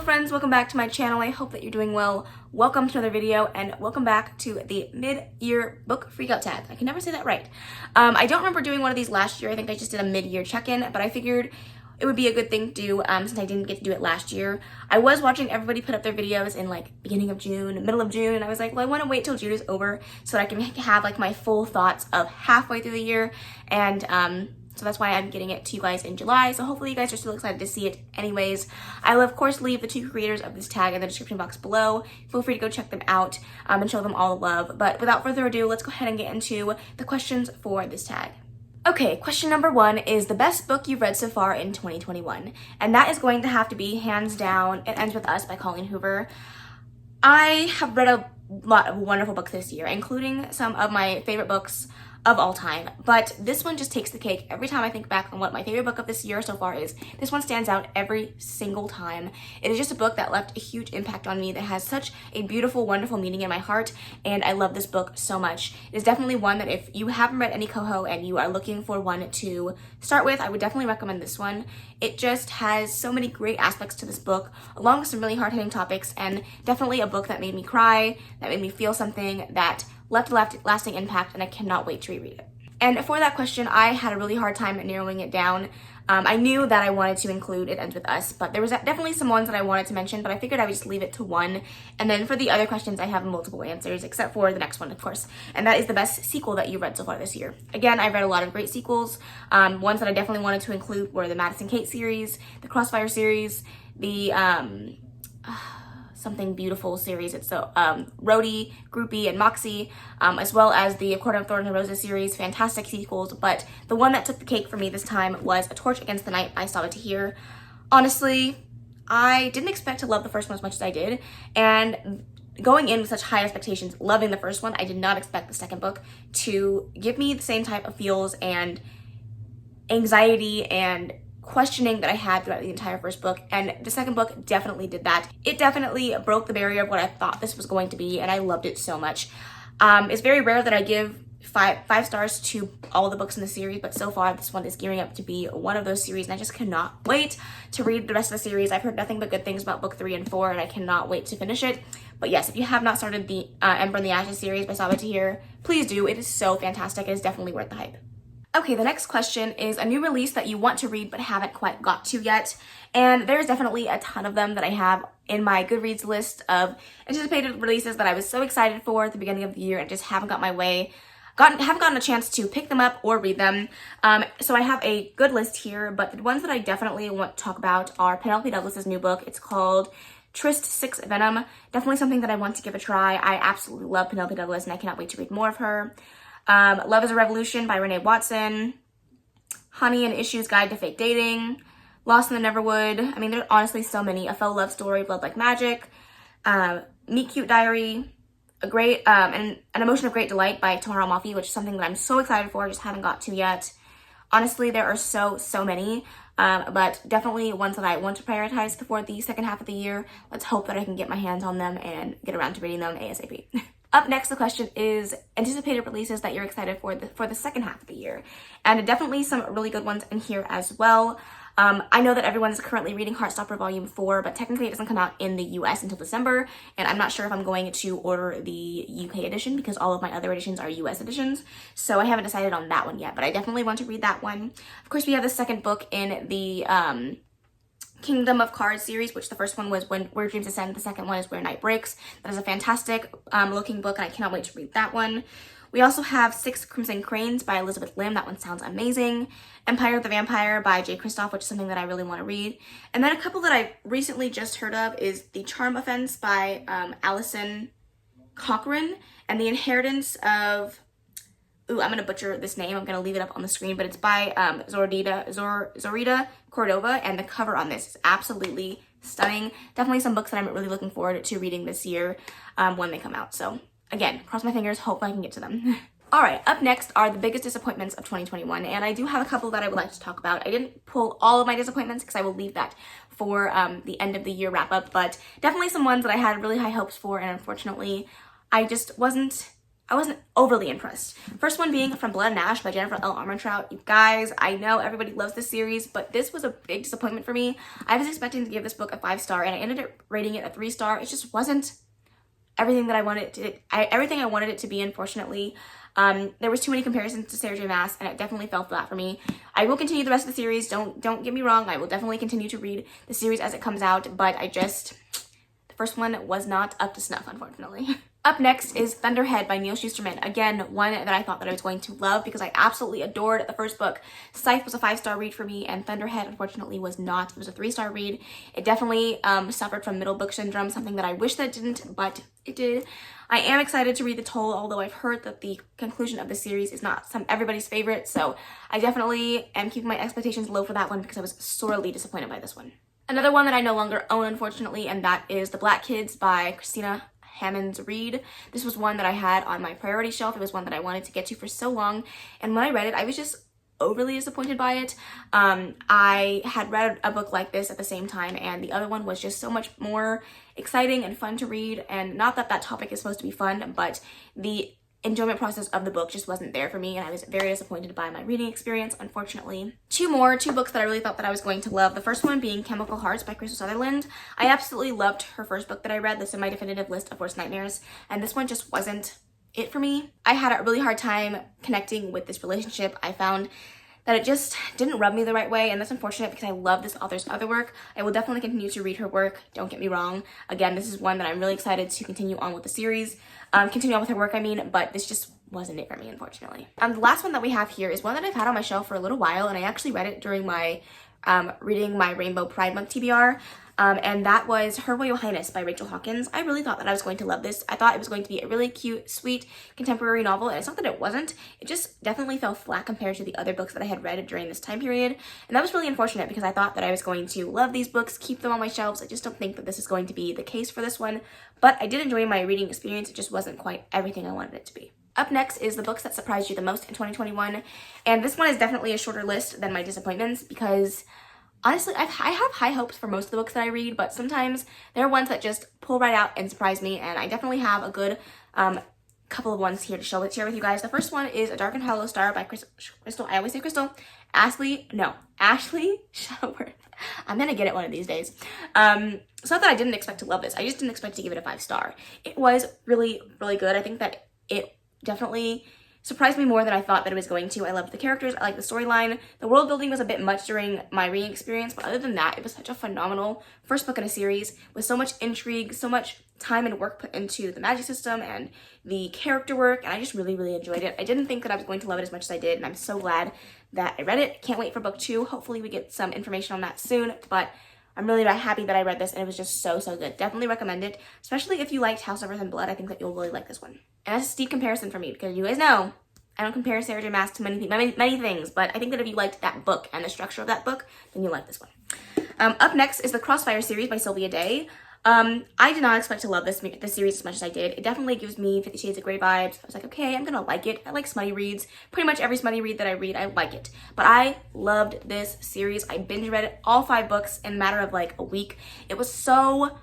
friends, welcome back to my channel. I hope that you're doing well. Welcome to another video and welcome back to the mid-year book freakout tag. I can never say that right. I don't remember doing one of these last year. I think I just did a mid-year check-in, but I figured it would be a good thing to do since I didn't get to do it last year. I was watching everybody put up their videos in like beginning of June, middle of June, and I was like, well, I want to wait till June is over so that I can have like my full thoughts of halfway through the year, and so that's why I'm getting it to you guys in July. So hopefully you guys are still excited to see it anyways. I will of course leave the two creators of this tag in the description box below. Feel free to go check them out and show them all the love. But without further ado, let's go ahead and get into the questions for this tag. Okay, question number 1 is the best book you've read so far in 2021. And that is going to have to be hands down It Ends With Us by Colleen Hoover. I have read a lot of wonderful books this year, including some of my favorite books of all time, but this one just takes the cake. Every time I think back on what my favorite book of this year so far is, this one stands out every single time. It is just a book that left a huge impact on me, that has such a beautiful, wonderful meaning in my heart, and I love this book so much. It is definitely one that if you haven't read any Coho and you are looking for one to start with, I would definitely recommend this one. It just has so many great aspects to this book, along with some really hard-hitting topics, and definitely a book that made me cry, that made me feel something, that left a lasting impact, and I cannot wait to reread it. And for that question, I had a really hard time narrowing it down. I knew that I wanted to include It Ends With Us, but there was definitely some ones that I wanted to mention, but I figured I would just leave it to one. And then for the other questions, I have multiple answers, except for the next one, of course. And that is the best sequel that you've read so far this year. Again, I've read a lot of great sequels. Ones that I definitely wanted to include were the Madison Kate series, the Crossfire series, the Something Beautiful series. It's the Rhodey, Groupie, and Moxie, as well as the A Court of Thorns and Roses series. Fantastic sequels, but the one that took the cake for me this time was A Torch Against the Night by Sawa Tahir. Honestly, I didn't expect to love the first one as much as I did, and going in with such high expectations, loving the first one, I did not expect the second book to give me the same type of feels and anxiety and questioning that I had throughout the entire first book, and the second book definitely did that. It definitely broke the barrier of what I thought this was going to be, and I loved it so much. It's very rare that I give five stars to all the books in the series, but so far this one is gearing up to be one of those series, and I just cannot wait to read the rest of the series. I've heard nothing but good things about book 3 and 4, and I cannot wait to finish it. But yes, if you have not started the Ember and the Ashes series by Sawa Tahir, please do. It is so fantastic. It is definitely worth the hype. Okay, the next question is a new release that you want to read but haven't quite got to yet. And there's definitely a ton of them that I have in my Goodreads list of anticipated releases that I was so excited for at the beginning of the year and just haven't haven't gotten a chance to pick them up or read them. So I have a good list here, but the ones that I definitely want to talk about are Penelope Douglas's new book. It's called Tryst 6 Venom. Definitely something that I want to give a try. I absolutely love Penelope Douglas and I cannot wait to read more of her. Love is a Revolution by Renee Watson, Honey and Issues Guide to Fake Dating, Lost in the Neverwood. I mean, there's honestly so many. A Faux Love Story, Blood Like Magic, Meet Cute Diary, an Emotion of Great Delight by Tamara Mafi, which is something that I'm so excited for, just haven't got to yet. Honestly, there are so many, but definitely ones that I want to prioritize before the second half of the year. Let's hope that I can get my hands on them and get around to reading them ASAP. Up next, the question is anticipated releases that you're excited for the second half of the year. And definitely some really good ones in here as well. I know that everyone is currently reading Heartstopper Volume 4, but technically it doesn't come out in the US until December, and I'm not sure if I'm going to order the UK edition because all of my other editions are US editions, so I haven't decided on that one yet, but I definitely want to read that one. Of course, we have the second book in the Kingdom of Cards series, which the first one was Where Dreams Ascend, the second one is Where Night Breaks. That is a fantastic looking book, and I cannot wait to read that one. We also have 6 Crimson Cranes by Elizabeth Lim. That one sounds amazing. Empire of the Vampire by Jay Kristoff, which is something that I really want to read. And then a couple that I recently just heard of is The Charm Offense by Alison Cochrane, and The Inheritance of... Ooh, I'm going to butcher this name. I'm going to leave it up on the screen, but it's by Zorita Cordova, and the cover on this is absolutely stunning. Definitely some books that I'm really looking forward to reading this year when they come out. So again, cross my fingers, hope I can get to them. All right, up next are the biggest disappointments of 2021, and I do have a couple that I would like to talk about. I didn't pull all of my disappointments because I will leave that for the end of the year wrap up, but definitely some ones that I had really high hopes for, and unfortunately, I I wasn't overly impressed. First one being From Blood and Ash by Jennifer L. Armentrout. You guys, I know everybody loves this series, but this was a big disappointment for me. I was expecting to give this book a 5-star, and I ended up rating it a 3-star. It just wasn't everything that I wanted everything I wanted it to be, unfortunately. There was too many comparisons to Sarah J. Maas, and it definitely fell flat for me. I will continue the rest of the series. Don't get me wrong. I will definitely continue to read the series as it comes out, but the first one was not up to snuff, unfortunately. Up next is Thunderhead by Neil Shusterman. Again, one that I thought that I was going to love because I absolutely adored the first book. Scythe was a 5-star read for me, and Thunderhead, unfortunately, was not. It was a 3-star read. It definitely suffered from middle book syndrome, something that I wish that it didn't, but it did. I am excited to read The Toll, although I've heard that the conclusion of the series is not everybody's favorite, so I definitely am keeping my expectations low for that one because I was sorely disappointed by this one. Another one that I no longer own, unfortunately, and that is The Black Kids by Christina Hammonds Reed. This was one that I had on my priority shelf. It was one that I wanted to get to for so long, and when I read it, I was just overly disappointed by it. I had read a book like this at the same time, and the other one was just so much more exciting and fun to read, and not that that topic is supposed to be fun, but the enjoyment process of the book just wasn't there for me, and I was very disappointed by my reading experience, unfortunately. Two books that I really thought that I was going to love. The first one being Chemical Hearts by Crystal Sutherland. I absolutely loved her first book that I read, the Semi-Definitive List of Worst Nightmares, and this one just wasn't it for me. I had a really hard time connecting with this relationship. I found that it just didn't rub me the right way, and that's unfortunate because I love this author's other work. I will definitely continue to read her work, don't get me wrong. Again, this is one that I'm really excited to continue on with the series, continue on with her work, I mean, but this just wasn't it for me, unfortunately. The last one that we have here is one that I've had on my shelf for a little while, and I actually read it during my reading my Rainbow Pride Month TBR, and that was Her Royal Highness by Rachel Hawkins. I really thought that I was going to love this. I thought it was going to be a really cute, sweet, contemporary novel, and it's not that it wasn't. It just definitely fell flat compared to the other books that I had read during this time period, and that was really unfortunate because I thought that I was going to love these books, keep them on my shelves. I just don't think that this is going to be the case for this one, but I did enjoy my reading experience. It just wasn't quite everything I wanted it to be. Up next is the books that surprised you the most in 2021, and this one is definitely a shorter list than my disappointments because honestly, I have high hopes for most of the books that I read, but sometimes there are ones that just pull right out and surprise me, and I definitely have a good couple of ones here to share with you guys. The first one is A Dark and Hollow Star by Crystal, I always say Crystal, Ashley Shuttleworth. I'm gonna get it one of these days. It's not that I didn't expect to love this, I just didn't expect to give it a 5-star. It was really, really good. I think that it definitely surprised me more than I thought that it was going to. I loved the characters, I liked the storyline. The world building was a bit much during my reading experience, but other than that, it was such a phenomenal first book in a series with so much intrigue, so much time and work put into the magic system and the character work, and I just really, really enjoyed it. I didn't think that I was going to love it as much as I did, and I'm so glad that I read it. Can't wait for book 2. Hopefully we get some information on that soon, but I'm really happy that I read this, and it was just so, so good. Definitely recommend it, especially if you liked House of Earth and Blood. I think that you'll really like this one. And that's a steep comparison for me, because you guys know I don't compare Sarah J. Maas to many things, but I think that if you liked that book and the structure of that book, then you'll like this one. Up next is the Crossfire series by Sylvia Day. I did not expect to love this series as much as I did. It definitely gives me 50 Shades of Grey vibes. I was like, okay, I'm gonna like it. I like smutty reads. Pretty much every smutty read that I read, I like it. But I loved this series. I binge read all 5 books in a matter of like a week. It was so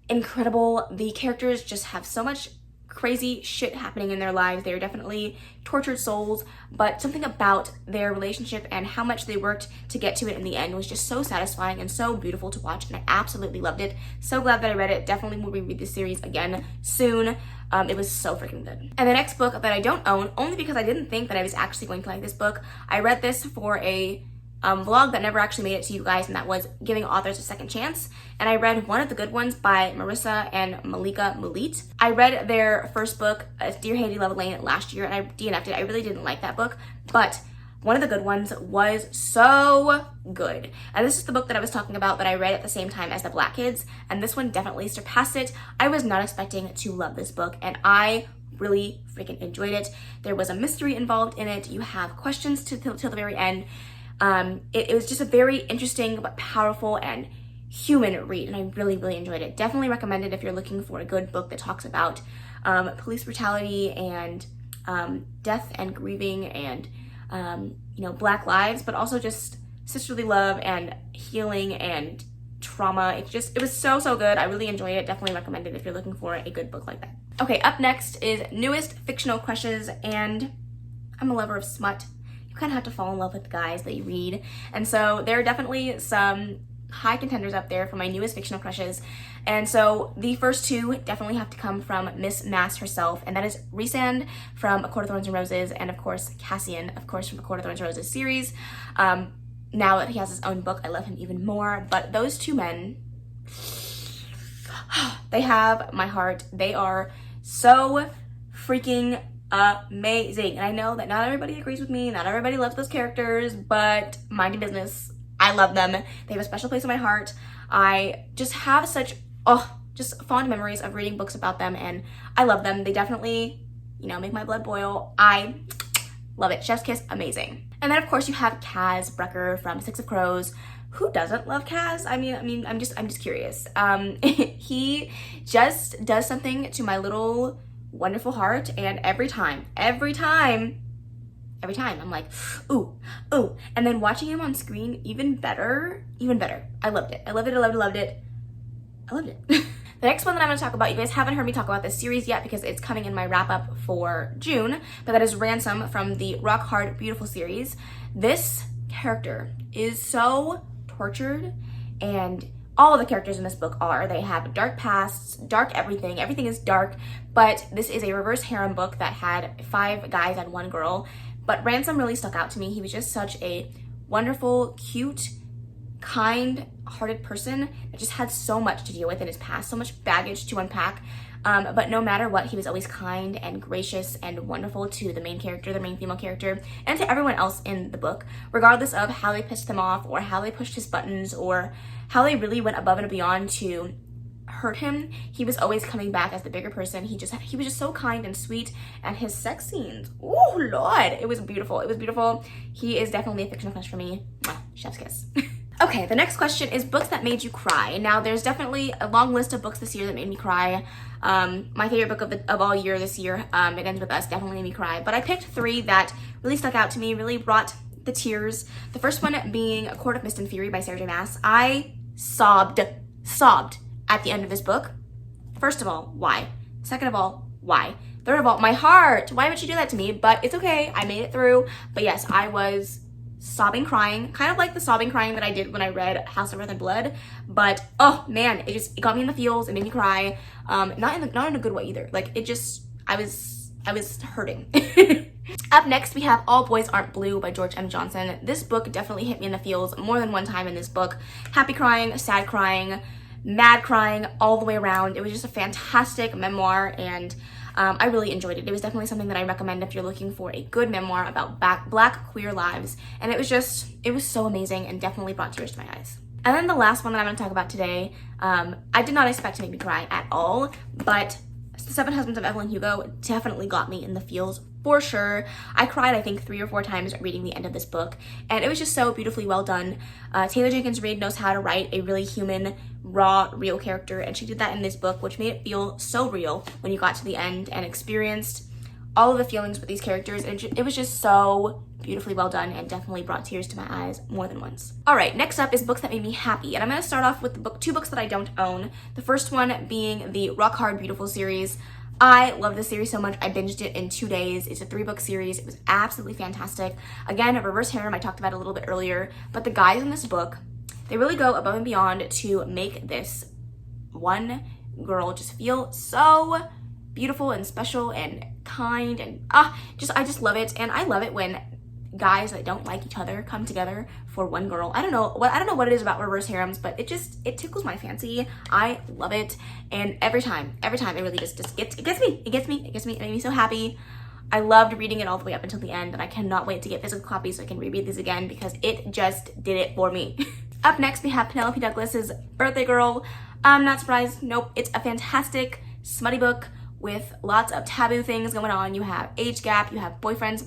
incredible. The characters just have so much crazy shit happening in their lives. They're definitely tortured souls, but something about their relationship and how much they worked to get to it in the end was just so satisfying and so beautiful to watch, and I absolutely loved it. So glad that I read it. Definitely will reread this series again soon. It was so freaking good. And the next book that I don't own, only because I didn't think that I was actually going to like this book. I read this for a vlog that never actually made it to you guys, and that was Giving Authors a Second Chance. And I read one of the good ones by Marissa and Malika Mulit. I read their first book, Dear Haiti Love Lane, last year, and I DNF'd it. I really didn't like that book, but one of the good ones was so good. And this is the book that I was talking about that I read at the same time as The Black Kids, and this one definitely surpassed it. I was not expecting to love this book, and I really freaking enjoyed it. There was a mystery involved in it. You have questions till the very end. It was just a very interesting but powerful and human read, and I really, really enjoyed it. Definitely recommend it if you're looking for a good book that talks about police brutality and death and grieving and Black lives, but also just sisterly love and healing and trauma. It was so, so good. I really enjoyed it. Definitely recommend it if you're looking for a good book like that. Okay, up next is newest fictional crushes, and I'm a lover of smut. You kind of have to fall in love with the guys that you read, and so there are definitely some high contenders up there for my newest fictional crushes. And so the first two definitely have to come from Miss Mass herself, and that is Rhysand from A Court of Thorns and Roses, and of course Cassian, of course, from A Court of Thorns and Roses series. Now that he has his own book, I love him even more. But those two men, they have my heart. They are so freaking amazing. And I know that not everybody agrees with me, not everybody loves those characters, but mind your business. I love them. They have a special place in my heart. I just have such, just fond memories of reading books about them, and I love them. They definitely, make my blood boil. I love it. Chef's kiss, amazing. And then of course you have Kaz Brecker from Six of Crows. Who doesn't love Kaz? I mean, I'm just curious. He just does something to my little wonderful heart, and every time, I'm like, ooh. And then watching him on screen, even better. I loved it. The next one that I'm going to talk about, you guys haven't heard me talk about this series yet because it's coming in my wrap up for June, but that is Ransom from the Rock Hard Beautiful series. This character is so tortured, and all of the characters in this book are. They have dark pasts, dark everything. Everything is dark, but this is a reverse harem book that had 5 guys and 1 girl. But Ransom really stuck out to me. He was just such a wonderful, cute, kind-hearted person that just had so much to deal with in his past, so much baggage to unpack. But no matter what, he was always kind and gracious and wonderful to the main character, the main female character, and to everyone else in the book, regardless of how they pissed him off or how they pushed his buttons or how they really went above and beyond to hurt him. He was always coming back as the bigger person. He was just so kind and sweet, and his sex scenes, oh Lord, it was beautiful. He is definitely a fictional crush for me. Mwah, chef's kiss. Okay, the next question is books that made you cry. Now, there's definitely a long list of books this year that made me cry. My favorite book of all year this year, It Ends With Us, definitely made me cry. But I picked 3 that really stuck out to me, really brought the tears. The first one being A Court of Mist and Fury by Sarah J. Maas. I sobbed at the end of this book. First of all, why? Second of all, why? Third of all, my heart. Why would you do that to me? But it's okay. I made it through. But yes, I was sobbing, crying, kind of like the sobbing, crying that I did when I read House of Earth and Blood. But oh man, it got me in the feels. It made me cry. Not in a good way either. Like I was hurting. Up next, we have All Boys Aren't Blue by George M. Johnson. This book definitely hit me in the feels more than one time in this book. Happy crying, sad crying, mad crying, all the way around. It was just a fantastic memoir, and I really enjoyed it. It was definitely something that I recommend if you're looking for a good memoir about Black queer lives, and it was so amazing and definitely brought tears to my eyes. And then the last one that I'm going to talk about today, I did not expect to make me cry at all, but The 7 Husbands of Evelyn Hugo definitely got me in the feels for sure. I cried, I think, 3 or 4 times reading the end of this book, and it was just so beautifully well done. Taylor Jenkins Reid knows how to write a really human, raw, real character, and she did that in this book, which made it feel so real when you got to the end and experienced all of the feelings with these characters, and it was just so beautifully well done and definitely brought tears to my eyes more than once. All right, next up is books that made me happy, and I'm going to start off with 2 books that I don't own. The first one being the Rock Hard Beautiful series. I love this series so much. I binged it in 2 days. It's a 3-book series. It was absolutely fantastic. Again, a reverse harem, I talked about it a little bit earlier, but the guys in this book, they really go above and beyond to make this one girl just feel so beautiful and special and kind, and I just love it. And I love it when guys that don't like each other come together for one girl. I don't know what it is about reverse harems, but it tickles my fancy. I love it, and every time it really just it gets me. It made me so happy. I loved reading it all the way up until the end, and I cannot wait to get physical copies so I can reread these again because it just did it for me. Up next, we have Penelope Douglas's Birthday Girl. I'm not surprised. Nope, it's a fantastic smutty book with lots of taboo things going on. You have age gap, you have boyfriend's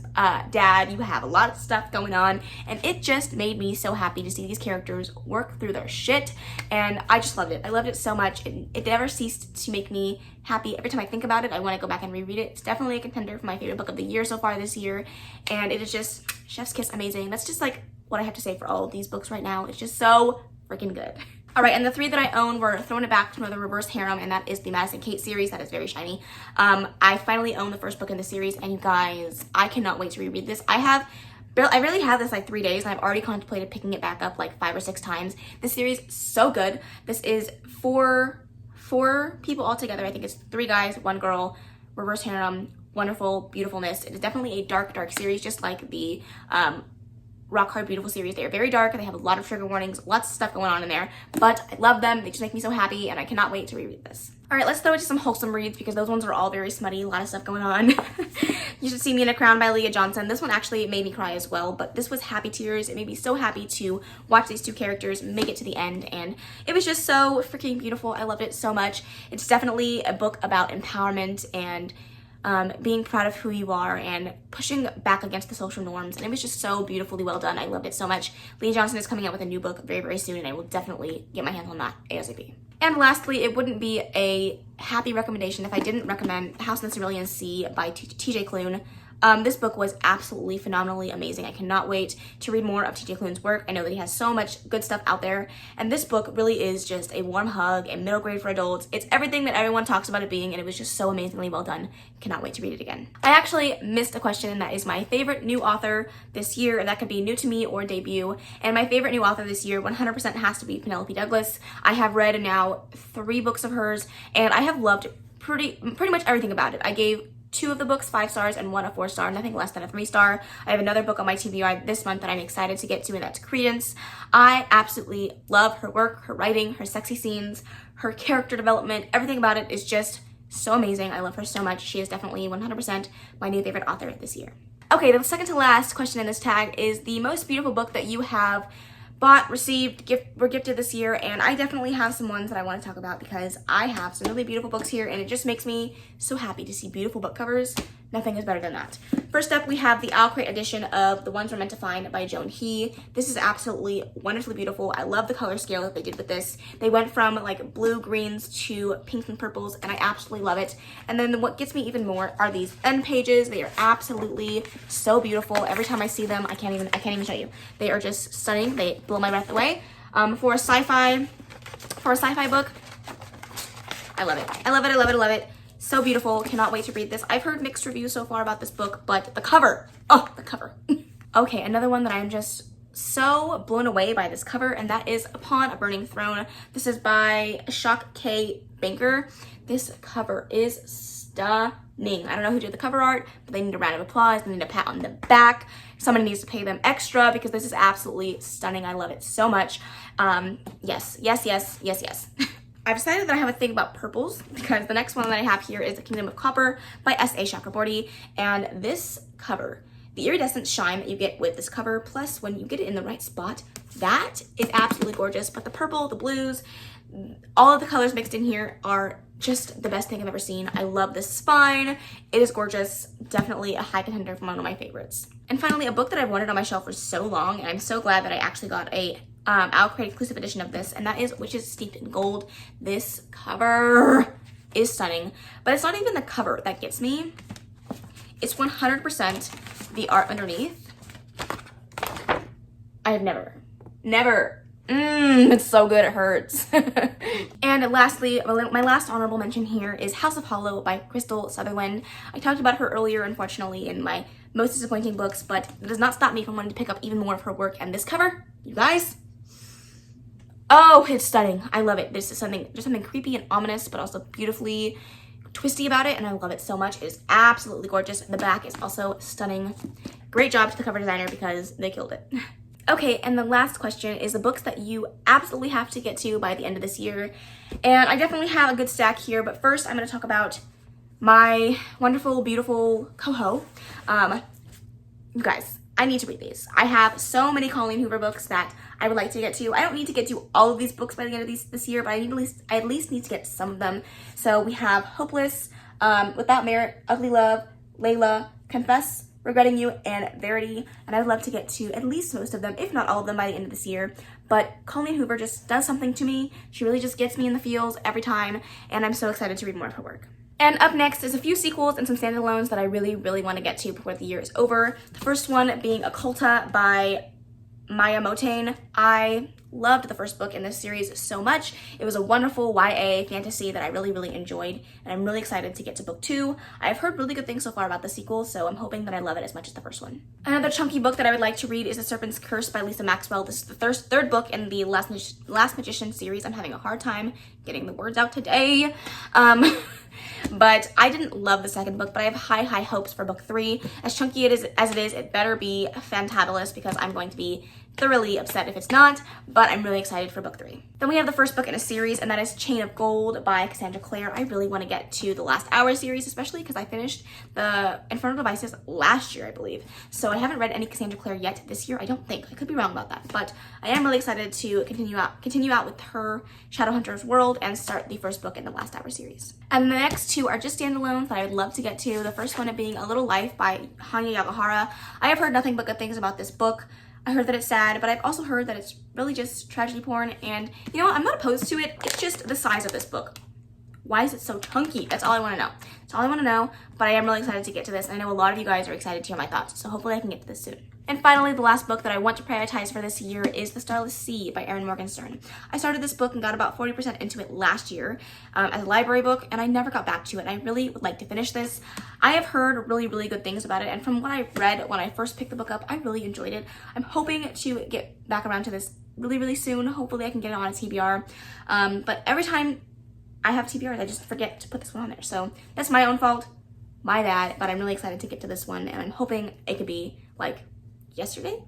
dad, you have a lot of stuff going on, and it just made me so happy to see these characters work through their shit, and I just loved it. I loved it so much. It never ceased to make me happy. Every time I think about it, I want to go back and reread it. It's definitely a contender for my favorite book of the year so far this year, and it is just chef's kiss amazing. That's just like what I have to say for all of these books right now. It's just so freaking good. All right, and the 3 that I own were Throwing It Back to Another Reverse Harem, and that is the Madison Kate series. That is very shiny. I finally own the first book in the series, and you guys, I cannot wait to reread this. I really have this like 3 days, and I've already contemplated picking it back up like 5 or 6 times. This series is so good. This is four people all together. I think it's 3 guys, 1 girl, reverse harem, wonderful beautifulness. It is definitely a dark series, just like the Rock Hard Beautiful series. They are very dark, and they have a lot of trigger warnings, lots of stuff going on in there, but I love them. They just make me so happy, and I cannot wait to reread this. All right, let's throw it to some wholesome reads, because those ones are all very smutty, a lot of stuff going on. You Should See Me in a Crown by Leah Johnson. This one actually made me cry as well, but this was happy tears. It made me so happy to watch these 2 characters make it to the end, and it was just so freaking beautiful. I loved it so much. It's definitely a book about empowerment and being proud of who you are and pushing back against the social norms, and it was just so beautifully well done. I loved it so much. Leah Johnson is coming out with a new book very, very soon, and I will definitely get my hands on that ASAP. And lastly, it wouldn't be a happy recommendation if I didn't recommend The House in the Cerulean Sea by TJ Klune. This book was absolutely phenomenally amazing. I cannot wait to read more of TJ Klune's work. I know that he has so much good stuff out there, and this book really is just a warm hug and middle grade for adults. It's everything that everyone talks about it being, and it was just so amazingly well done. Cannot wait to read it again. I actually missed a question, and that is my favorite new author this year, and that could be new to me or debut. And my favorite new author this year 100% has to be Penelope Douglas. I have read now 3 books of hers, and I have loved pretty much everything about it. I gave 2 of the books 5 stars and 1 a 4-star, nothing less than a 3-star. I have another book on my TBR this month that I'm excited to get to, and that's Credence. I absolutely love her work, her writing, her sexy scenes, her character development. Everything about it is just so amazing. I love her so much. She is definitely 100% my new favorite author this year. Okay, the second to last question in this tag is the most beautiful book that you have bought, received, were gifted this year, and I definitely have some ones that I want to talk about because I have some really beautiful books here, and it just makes me so happy to see beautiful book covers. Nothing is better than that. First up, we have the Owl Crate edition of The Ones We're Meant to Find by Joan He. This is absolutely wonderfully beautiful. I love the color scale that they did with this. They went from like blue greens to pinks and purples, and I absolutely love it. And then what gets me even more are these end pages. They are absolutely so beautiful. Every time I see them, I can't even show you. They are just stunning. They blow my breath away. For a sci-fi book, I love it. I love it. I love it. I love it. So beautiful. Cannot wait to read this. I've heard mixed reviews so far about this book, but the cover. Oh, the cover. Okay, another one that I'm just so blown away by this cover, and that is Upon a Burning Throne. This is by Shock K. Banker. This cover is stunning. I don't know who did the cover art, but they need a round of applause. They need a pat on the back. Somebody needs to pay them extra because this is absolutely stunning. I love it so much. Yes, yes, yes, yes, yes. I've decided that I have a thing about purples because the next one that I have here is The Kingdom of Copper by S.A. Chakraborty. And this cover, the iridescent shine that you get with this cover, plus when you get it in the right spot, that is absolutely gorgeous. But the purple, the blues, all of the colors mixed in here are just the best thing I've ever seen. I love this spine. It is gorgeous. Definitely a high contender for one of my favorites. And finally, a book that I've wanted on my shelf for so long, and I'm so glad that I actually got a Owl Crate exclusive edition of this, and that is Witches Steeped in Gold. This cover is stunning, but it's not even the cover that gets me. It's 100% the art underneath. I have never. It's so good, it hurts. And lastly, my last honorable mention here is House of Hollow by Crystal Sutherland. I talked about her earlier, unfortunately, in my most disappointing books, but it does not stop me from wanting to pick up even more of her work. And this cover, you guys, oh, it's stunning. I love it. There's something creepy and ominous, but also beautifully twisty about it, and I love it so much. It is absolutely gorgeous. The back is also stunning. Great job to the cover designer because they killed it. Okay, and the last question is the books that you absolutely have to get to by the end of this year. And I definitely have a good stack here, but first I'm going to talk about my wonderful, beautiful coho. You guys, I need to read these. I have so many Colleen Hoover books that I would like to get to. I don't need to get to all of these books by the end of this year, but I at least need to get to some of them. So we have Hopeless, Without Merit, Ugly Love, Layla, Confess, Regretting You, and Verity. And I'd love to get to at least most of them, if not all of them, by the end of this year. But Colleen Hoover just does something to me. She really just gets me in the feels every time, and I'm so excited to read more of her work. And up next is a few sequels and some standalones that I really, really want to get to before the year is over. The first one being Occulta by Miyamoto. I loved the first book in this series so much. It was a wonderful YA fantasy that I really enjoyed, and I'm really excited to get to book 2. I've heard really good things so far about the sequel, so I'm hoping that I love it as much as the first one. Another chunky book that I would like to read is The Serpent's Curse by Lisa Maxwell. This is the third book in the Last Magician series. I'm having a hard time getting the words out today. But I didn't love the second book, but I have high hopes for book 3. As chunky as it is, it better be fantabulous because I'm going to be thoroughly upset if it's not, but I'm really excited for book 3. Then we have the first book in a series, and that is Chain of Gold by Cassandra Clare. I really want to get to the Last Hour series, especially because I finished the Infernal Devices last year, I believe. So I haven't read any Cassandra Clare yet this year, I don't think. I could be wrong about that, but I am really excited to continue out with her Shadowhunter's World and start the first book in the Last Hour series. And the next two are just standalones that I would love to get to. The first one being A Little Life by Hanya Yagahara. I have heard nothing but good things about this book. I heard that it's sad, but I've also heard that it's really just tragedy porn, and you know what? I'm not opposed to it. It's just the size of this book. Why is it so chunky? That's all I want to know. That's all I want to know, but I am really excited to get to this, and I know a lot of you guys are excited to hear my thoughts, so hopefully I can get to this soon. And finally, the last book that I want to prioritize for this year is The Starless Sea by Erin Morgenstern. I started this book and got about 40% into it last year as a library book, and I never got back to it, and I really would like to finish this. I have heard really good things about it, and from what I read when I first picked the book up, I really enjoyed it. I'm hoping to get back around to this really soon. Hopefully I can get it on a TBR, but every time I have TBRs, I just forget to put this one on there, so that's my own fault, my bad, but I'm really excited to get to this one, and I'm hoping it could be like yesterday.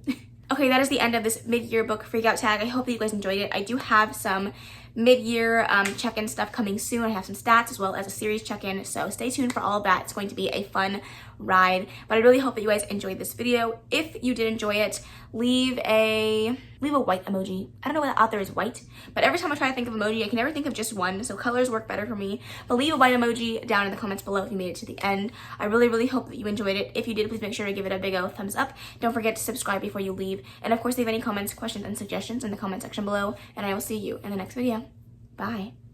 Okay, that is the end of this mid-year book freakout tag. I hope that you guys enjoyed it. I do have some mid-year check-in stuff coming soon. I have some stats as well as a series check-in, so stay tuned for all of that. It's going to be a fun ride, but I really hope that you guys enjoyed this video. If you did enjoy it, leave a white emoji. I don't know why the author is white, but every time I try to think of emoji, I can never think of just one, so colors work better for me. But leave a white emoji down in the comments below if you made it to the end. I really hope that you enjoyed it. If you did, please make sure to give it a big old thumbs up. Don't forget to subscribe before you leave, and of course leave any comments, questions, and suggestions in the comment section below, and I will see you in the next video. Bye.